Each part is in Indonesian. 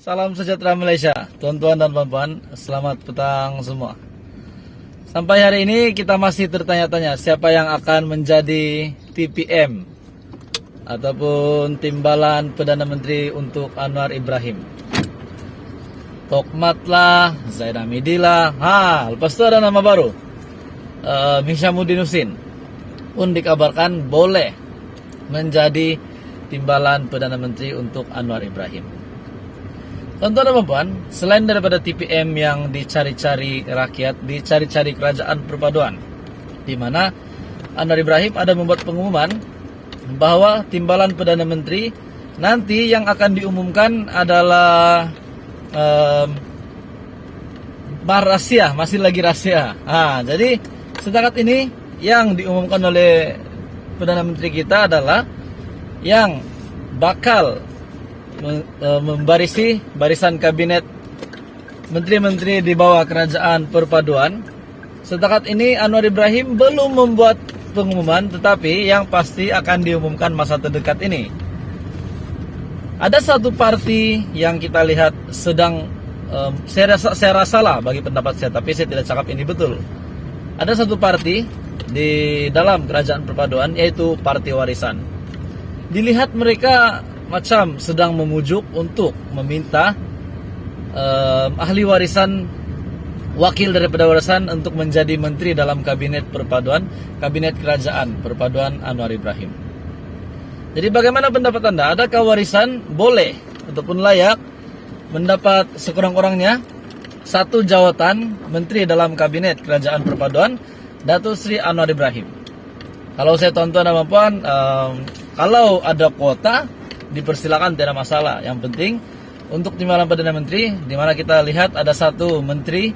Salam sejahtera Malaysia, tuan-tuan dan puan-puan, selamat petang semua. Sampai hari ini kita masih tertanya-tanya siapa yang akan menjadi TPM ataupun Timbalan Perdana Menteri untuk Anwar Ibrahim. Tokmat lah, Zaid Hamidi lah, lepas itu ada nama baru, Hishamuddin Hussein pun dikabarkan boleh menjadi Timbalan Perdana Menteri untuk Anwar Ibrahim. Tuan-tuan dan puan, selain daripada TPM yang dicari-cari rakyat, dicari-cari kerajaan perpaduan, di mana Anwar Ibrahim ada membuat pengumuman bahwa Timbalan Perdana Menteri nanti yang akan diumumkan adalah rahasia, masih lagi rahasia. Jadi setakat ini yang diumumkan oleh Perdana Menteri kita adalah yang bakal membarisi barisan kabinet menteri-menteri di bawah kerajaan perpaduan. Setakat ini Anwar Ibrahim belum membuat pengumuman, tetapi yang pasti akan diumumkan masa terdekat ini. Ada satu parti yang kita lihat sedang saya rasa lah bagi pendapat saya, tapi saya tidak cakap ini betul. Ada satu parti di dalam kerajaan perpaduan, yaitu Parti Warisan. Dilihat mereka macam sedang memujuk untuk meminta ahli warisan, wakil daripada warisan untuk menjadi menteri dalam kabinet perpaduan, kabinet kerajaan perpaduan Anwar Ibrahim. Jadi bagaimana pendapat Anda? Adakah warisan boleh ataupun layak mendapat sekurang-kurangnya satu jawatan menteri dalam kabinet kerajaan perpaduan Datuk Seri Anwar Ibrahim? Kalau saya tuan-tuan dan puan, kalau ada kuota dipersilakan, tidak masalah. Yang penting untuk Timbalan Perdana Menteri, di mana kita lihat ada satu menteri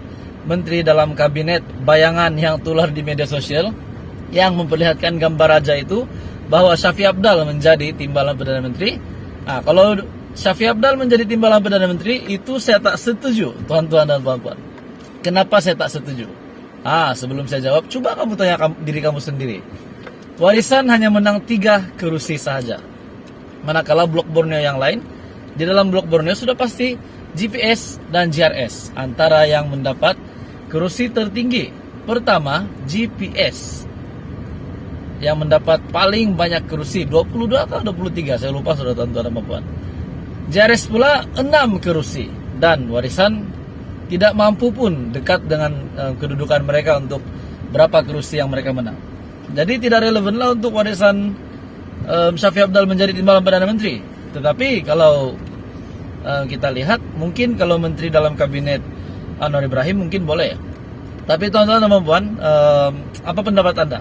dalam kabinet bayangan yang tular di media sosial yang memperlihatkan gambar raja itu bahwa Shafie Apdal menjadi Timbalan Perdana Menteri. Kalau Shafie Apdal menjadi Timbalan Perdana Menteri itu saya tak setuju, tuan-tuan dan puan-puan. Kenapa saya tak setuju? Sebelum saya jawab, coba kamu tanya diri kamu sendiri. Warisan hanya menang 3 kursi saja. Manakala Blok Borneo yang lain, di dalam Blok Borneo sudah pasti GPS dan GRS antara yang mendapat kursi tertinggi. Pertama, GPS yang mendapat paling banyak kursi, 22 atau 23, saya lupa sudah, tuan-tuan dan puan. GRS pula 6 kursi, dan Warisan tidak mampu pun dekat dengan kedudukan mereka untuk berapa kursi yang mereka menang. Jadi tidak relevan lah untuk Warisan Shafie Apdal menjadi Timbalan Perdana Menteri. Tetapi kalau kita lihat, mungkin kalau menteri dalam kabinet Anwar Ibrahim mungkin boleh ya. Tapi tuan-tuan dan puan, apa pendapat Anda?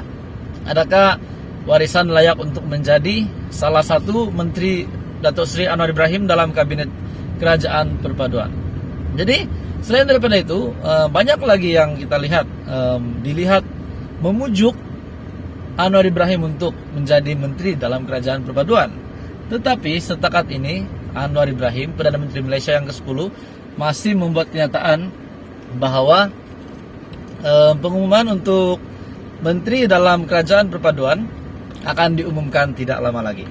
Adakah Warisan layak untuk menjadi salah satu menteri Datuk Seri Anwar Ibrahim dalam kabinet kerajaan perpaduan? Jadi selain daripada itu, banyak lagi yang kita lihat, dilihat memujuk Anwar Ibrahim untuk menjadi menteri dalam kerajaan perpaduan. Tetapi setakat ini Anwar Ibrahim, Perdana Menteri Malaysia yang ke-10, masih membuat kenyataan bahwa pengumuman untuk menteri dalam kerajaan perpaduan akan diumumkan tidak lama lagi.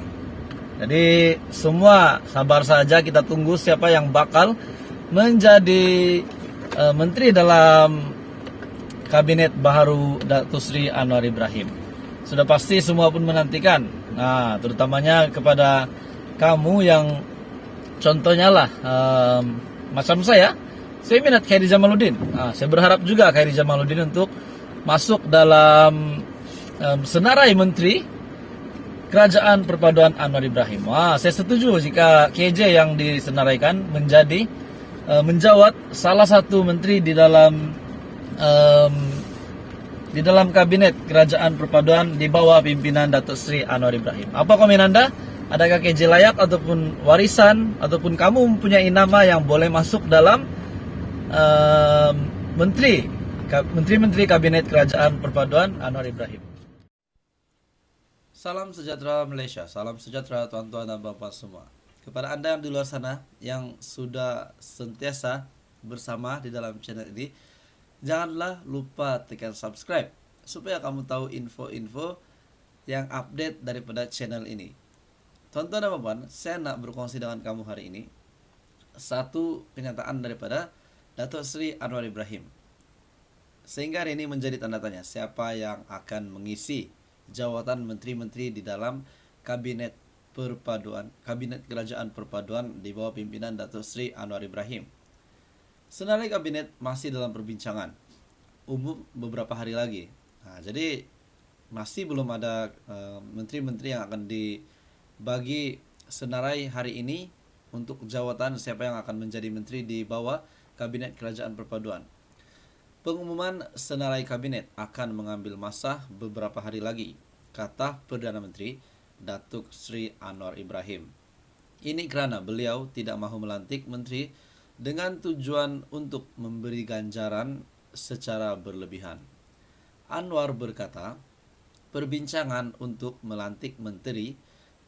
Jadi semua sabar saja, kita tunggu siapa yang bakal menjadi menteri dalam kabinet baru Datuk Seri Anwar Ibrahim. Sudah pasti semua pun menantikan. Terutamanya kepada kamu yang contohnya lah, macam saya minat Khairi Jamaluddin. Saya berharap juga Khairi Jamaluddin untuk masuk dalam senarai menteri kerajaan perpaduan Anwar Ibrahim. Saya setuju jika KJ yang disenaraikan menjadi menjawat salah satu menteri di dalam kabinet kerajaan perpaduan di bawah pimpinan Datuk Seri Anwar Ibrahim. Apa komen Anda? Adakah KJ layak ataupun Warisan ataupun kamu mempunyai nama yang boleh masuk dalam menteri-menteri kabinet kerajaan perpaduan Anwar Ibrahim? Salam sejahtera Malaysia, salam sejahtera tuan-tuan dan bapak semua. Kepada Anda yang di luar sana yang sudah sentiasa bersama di dalam channel ini, janganlah lupa tekan subscribe supaya kamu tahu info-info yang update daripada channel ini. Tuan-tuan dan puan, saya nak berkongsi dengan kamu hari ini satu kenyataan daripada Datuk Seri Anwar Ibrahim. Sehingga hari ini menjadi tanda tanya siapa yang akan mengisi jawatan menteri-menteri di dalam kabinet kerajaan perpaduan di bawah pimpinan Datuk Seri Anwar Ibrahim. Senarai kabinet masih dalam perbincangan umum beberapa hari lagi. Nah, jadi masih belum ada menteri-menteri yang akan dibagi senarai hari ini untuk jawatan siapa yang akan menjadi menteri di bawah kabinet kerajaan perpaduan. Pengumuman senarai kabinet akan mengambil masa beberapa hari lagi, kata Perdana Menteri Datuk Seri Anwar Ibrahim. Ini kerana beliau tidak mahu melantik menteri dengan tujuan untuk memberi ganjaran secara berlebihan. Anwar berkata, perbincangan untuk melantik menteri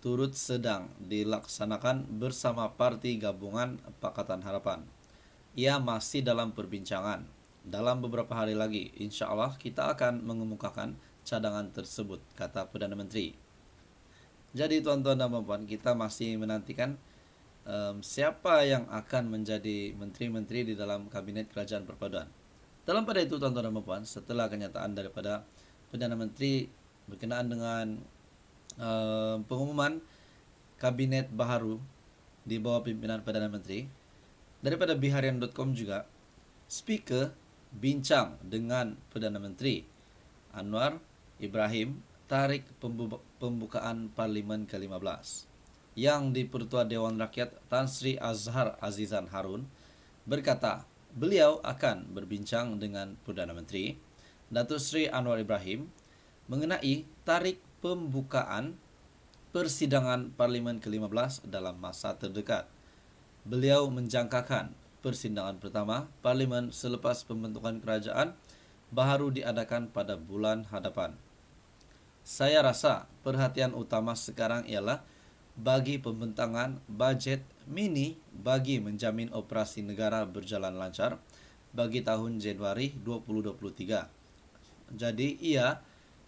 turut sedang dilaksanakan bersama Parti Gabungan Pakatan Harapan. Ia masih dalam perbincangan. Dalam beberapa hari lagi, insya Allah kita akan mengemukakan cadangan tersebut, kata Perdana Menteri. Jadi tuan-tuan dan puan-puan, kita masih menantikan siapa yang akan menjadi menteri-menteri di dalam kabinet kerajaan perpaduan. Dalam pada itu tuan-tuan dan puan-puan, setelah kenyataan daripada Perdana Menteri berkenaan dengan pengumuman kabinet baru di bawah pimpinan Perdana Menteri, daripada biharian.com juga, speaker bincang dengan Perdana Menteri Anwar Ibrahim tarik pembukaan Parlimen ke-15 yang Dipertua Dewan Rakyat Tan Sri Azhar Azizan Harun berkata beliau akan berbincang dengan Perdana Menteri Datuk Sri Anwar Ibrahim mengenai tarik pembukaan persidangan Parlimen ke-15 dalam masa terdekat. Beliau menjangkakan persidangan pertama Parlimen selepas pembentukan kerajaan baru diadakan pada bulan hadapan. Saya rasa perhatian utama sekarang ialah bagi pembentangan bajet mini bagi menjamin operasi negara berjalan lancar bagi tahun Januari 2023. Jadi ia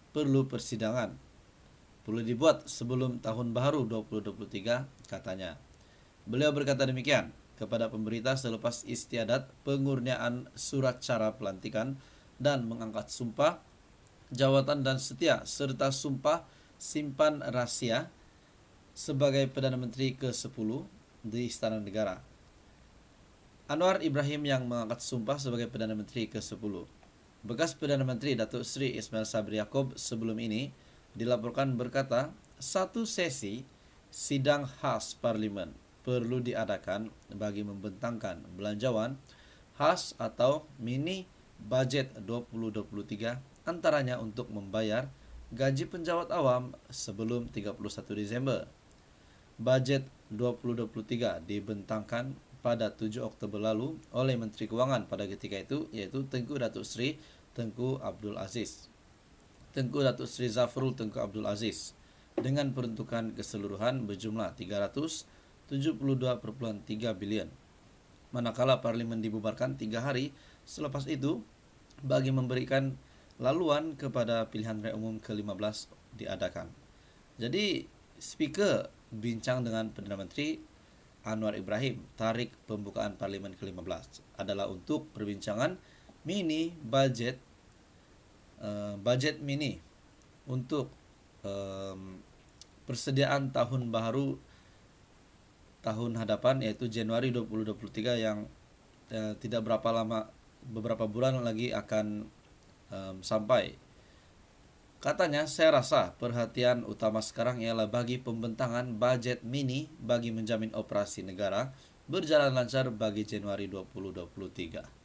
perlu persidangan. Perlu dibuat sebelum tahun baru 2023, katanya. Beliau berkata demikian kepada pemberita selepas istiadat pengurniaan surat cara pelantikan dan mengangkat sumpah jawatan dan setia serta sumpah simpan rahsia sebagai Perdana Menteri ke-10 di Istana Negara. Anwar Ibrahim yang mengangkat sumpah sebagai Perdana Menteri ke-10. Bekas Perdana Menteri Datuk Seri Ismail Sabri Yaakob sebelum ini dilaporkan berkata satu sesi sidang khas Parlimen perlu diadakan bagi membentangkan belanjawan khas atau mini bajet 2023 antaranya untuk membayar gaji penjawat awam sebelum 31 Disember. Bajet 2023 dibentangkan pada 7 Oktober lalu oleh Menteri Kewangan pada ketika itu yaitu Tengku Datuk Seri Tengku Abdul Aziz. Tengku Datuk Seri Zafrul Tengku Abdul Aziz dengan peruntukan keseluruhan berjumlah 372.3 bilion. Manakala Parlimen dibubarkan 3 hari selepas itu bagi memberikan laluan kepada pilihan raya umum ke-15 diadakan. Jadi speaker bincang dengan Perdana Menteri Anwar Ibrahim tarik pembukaan Parlimen ke-15 adalah untuk perbincangan mini budget mini untuk persediaan tahun baru tahun hadapan yaitu Januari 2023 yang tidak berapa lama, beberapa bulan lagi akan sampai. Katanya, saya rasa perhatian utama sekarang ialah bagi pembentangan bajet mini bagi menjamin operasi negara berjalan lancar bagi Januari 2023.